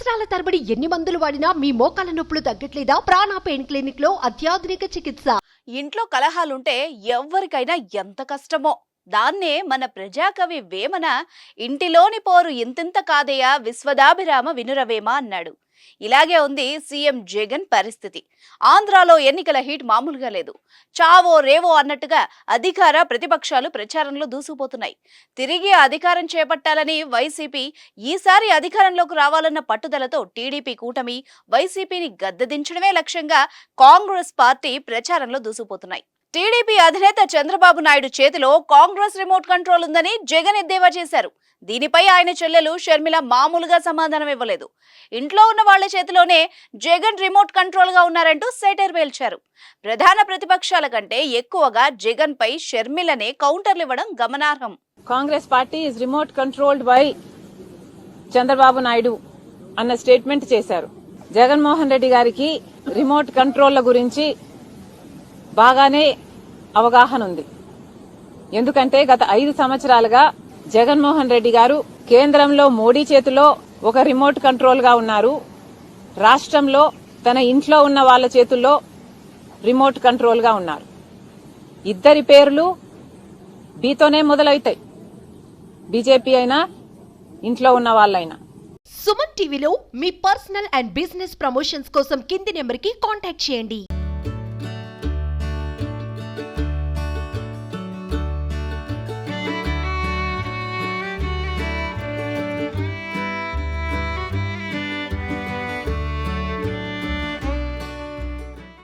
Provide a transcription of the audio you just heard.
సంవత్సరాల తరబడి ఎన్ని మందులు వాడినా మీ మోకాల నొప్పులు తగ్గట్లేదా? ప్రాణ పెయిన్ క్లినిక్ లో అత్యాధునిక చికిత్స. ఇంట్లో కలహాలుంటే ఎవ్వరికైనా ఎంత కష్టమో. దాన్నే మన ప్రజాకవి వేమన ఇంటిలోని పోరు ఇంతింత కాదయ్యా విశ్వదాభిరామ వినురవేమ అన్నాడు. ఇలాగే ఉంది సీఎం జగన్ పరిస్థితి. ఆంధ్రాలో ఎన్నికల హీట్ మామూలుగా లేదు. చావో రేవో అన్నట్టుగా అధికార ప్రతిపక్షాలు ప్రచారంలో దూసుకుపోతున్నాయి. తిరిగి అధికారం చేపట్టాలని వైసీపీ, ఈసారి అధికారంలోకి రావాలన్న పట్టుదలతో టీడీపీ కూటమి వైసీపీని గద్దెదించడమే లక్ష్యంగా కాంగ్రెస్ పార్టీ ప్రచారంలో దూసుకుపోతున్నాయి. టీడీపీ అధినేత చంద్రబాబు నాయుడు చేతిలో కాంగ్రెస్ రిమోట్ కంట్రోల్ ఉందని జగన్ ఎద్దేవా చేశారు. దీనిపై ఆయన చెల్లెలు షర్మిల మామూలుగా సమాధానం ఇవ్వలేదు. ఇంట్లో ఉన్న వాళ్ల చేతిలోనే జగన్ రిమోట్ కంట్రోల్ గా ఉన్నారంటూ సెటైర్ పేల్చారు. ప్రధాన ప్రతిపక్షాల కంటే ఎక్కువగా జగన్ పై షర్మిలనే కౌంటర్లు ఇవ్వడం గమనార్హం. Congress party is remote controlled by Chandrababu Naidu అన్న స్టేట్మెంట్ చేశారు. జగన్మోహన్ రెడ్డి గారికి రిమోట్ కంట్రోల్ల గురించి బాగానే అవగాహన ఉంది. ఎందుకంటే గత 5 సంవత్సరాలుగా జగన్మోహన్ రెడ్డి గారు కేంద్రంలో మోడీ చేతిలో ఒక రిమోట్ కంట్రోల్ గా ఉన్నారు. రాష్ట్రంలో తన ఇంట్లో ఉన్న వాళ్ల చేతుల్లో రిమోట్ కంట్రోల్ గా ఉన్నారు. ఇద్దరి పేర్లు బీతోనే మొదలవుతాయి. బీజేపీ అయినా ఇంట్లో ఉన్న వాళ్ళైనా. సుమన్ టీవీలో మీ పర్సనల్ అండ్ బిజినెస్ ప్రమోషన్స్ కోసం కింది నెంబర్ కి కాంటాక్ట్ చేయండి.